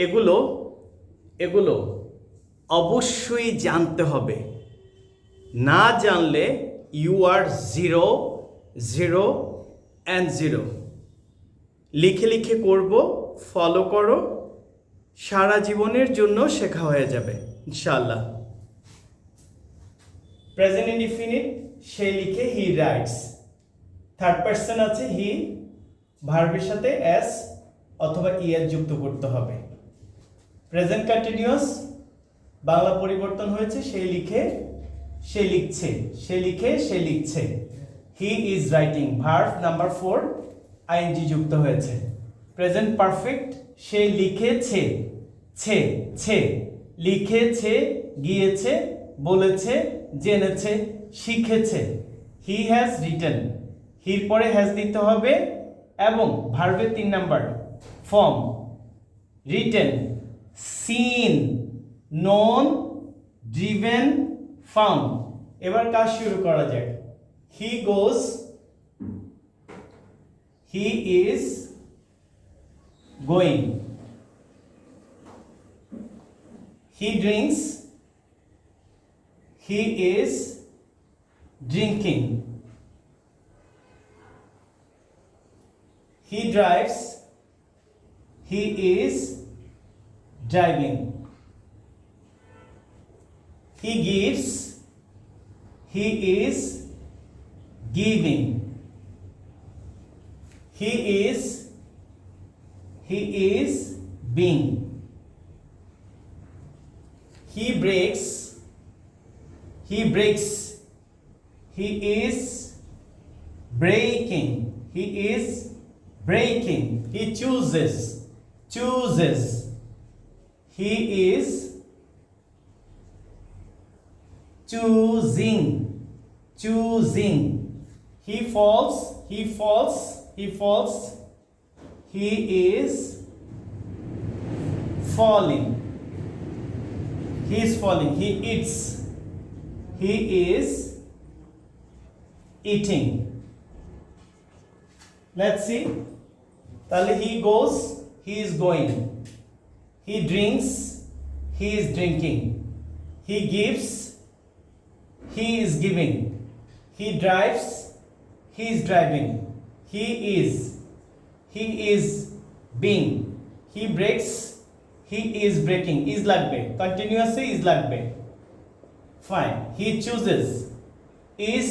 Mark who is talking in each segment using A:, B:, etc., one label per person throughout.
A: এগুলো এগুলো অবশ্যই জানতে হবে। না জানলে you are zero zero and zero. লিখে লিখে করব, ফলো করো, সারা জীবনের জন্য শেখা হয়ে যাবে ইনশাআল্লাহ। প্রেজেন্ট ইনডিফিনিট, সে লিখে হি রাইটস। থার্ড পারসন আছে হি, ভার্বের সাথে এস অথবা ইএস যুক্ত করতে হবে। প্রেজেন্ট কন্টিনিউয়াস, বাংলা পরিবর্তন হয়েছে সে লিখে সে লিখছে, সে লিখে সে লিখছে। He is writing, verb number 4 ING যুক্ত হয়েছে। প্রেজেন্ট পারফেক্ট, সে লিখেছে, ছে ছে, লিখেছে, গিয়েছে, বলেছে, জেনেছে, শিখেছে। হি হ্যাজ রিটেন, হির পরে হ্যাজ দিতে হবে এবং ভার্বের 3 number form written, seen, known, driven, found. এবার কাজ শুরু করা যাক। He goes, he is going. He drinks, he is drinking. He drives, he is driving. He gives, he is giving. He is being. He breaks, he breaks. He is breaking, he is breaking. He chooses, chooses. He is choosing, choosing. He falls, he falls, he falls. He is falling, he is falling. He eats, he is eating. Let's see. তাহলে he goes, he is going. He drinks, he is drinking. He gives, he is giving. He drives, he is driving. He is being. He breaks, he is breaking. Is লাগবে, continuously is লাগবে। Fine. He chooses, is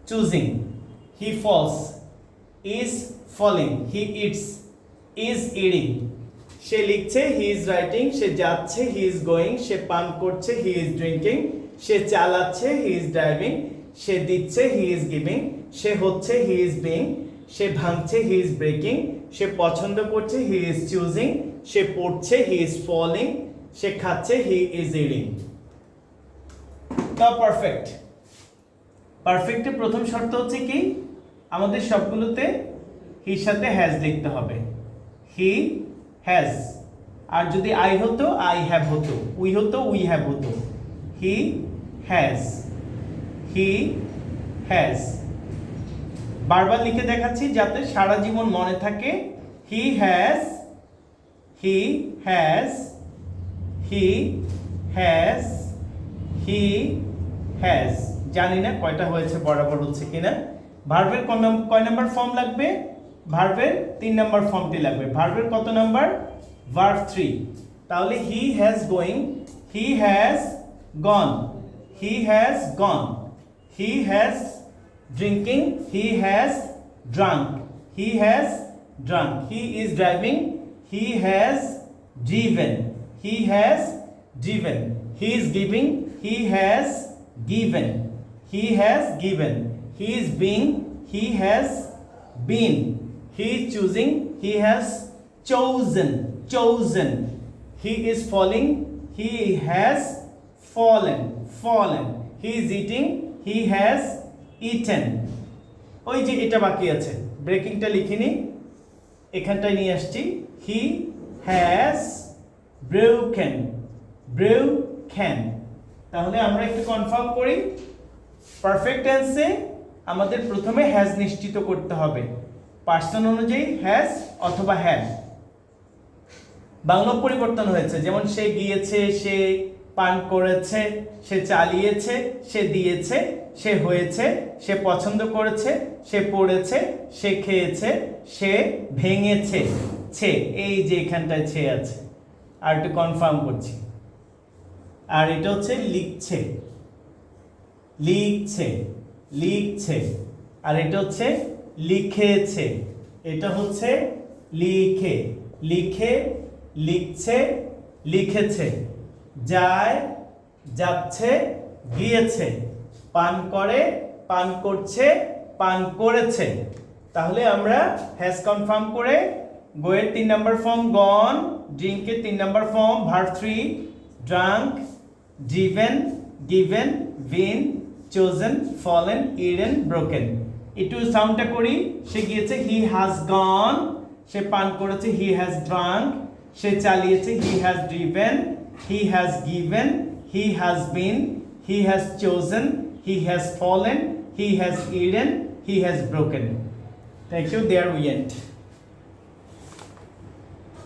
A: choosing. He falls, is falling. He eats, is eating. সে লিখছে, he is writing. সে যাচ্ছে, he is going. সে পান করছে, he is drinking. সে চালাচ্ছে, he is driving. সে দিচ্ছে, he is giving. সে হচ্ছে, he is being. সে ভাঙছে, he is breaking. সে পছন্দ করছে, he is choosing. সে পড়ছে, he is falling. সে খাচ্ছে, he is eating. Now perfect. পারফেক্টের প্রথম শর্ত হচ্ছে কি, আমাদের সবগুলোতে হির সাথে হ্যাজ লিখতে হবে। হি হ্যাজ, আর যদি আই হতো আই হ্যাভ হতো, উই হতো উই হ্যাভ হতো। He has, he has. বারবার লিখে দেখাচ্ছি যাতে সারা জীবন মনে থাকে। He has, he has, he has, he has. জানি না কয়টা হয়েছে, বরাবর হচ্ছে কিনা। ভার্বের কয় নাম্বার ফর্ম লাগবে? ভার্বের 3 নাম্বার ফর্মটি লাগবে। ভার্বের কত নাম্বার? ভার্ব 3। তাহলে he has going, he has gone, he has gone. He has drinking, he has drunk, he has drunk. He is driving, he has driven, he has driven. He is giving, he has given, he has given. He is being, he has been. He is choosing, he has chosen, chosen. He is falling, he has fallen, fallen. He is eating, he has eaten. ওই যে এটা বাকি আছে, ব্রেকিংটা লিখিনি, এখানটায় নিয়ে আসছি। He has broken, broken. তাহলে আমরা একটু কনফার্ম করি, পারফেক্ট টেন্সে আমাদের প্রথমে হ্যাজ নিশ্চিত করতে হবে, পার্সন অনুযায়ী হ্যাজ অথবা হ্যাভ। বাংলা পরিবর্তন হয়েছে, যেমন সে গিয়েছে, সে পান করেছে, সে চালিয়েছে, সে দিয়েছে, সে হয়েছে, সে পছন্দ করেছে, সে পড়েছে, সে খেয়েছে, সে ভেঙেছে। ছে, এই যে এখানটায় ছে আছে, আর একটু কনফার্ম করছি। আর এটা হচ্ছে লিখছে, লিখছে, লিখছে। আর এটা হচ্ছে লিখেছে, এটা হচ্ছে লিখে, লিখে, লিখছে, লিখেছে। যায়, যাচ্ছে, গিয়েছে। পান করে, পান করছে, পান করেছে। তাহলে আমরা হ্যাজ কনফার্ম করে গো এর 3 নাম্বার ফর্ম গন, ড্রিঙ্ক এর 3 number form verb 3 drunk, driven, given, been, chosen, fallen, eaten, broken. একটু সাউন্ডটা করি। সে গিয়েছে, he has gone, সে পান করেছে, he has drunk, সে চালিয়েছে, he has driven, he has given, he has been, he has chosen, he has fallen, he has eaten, he has broken. Thank you. There we end.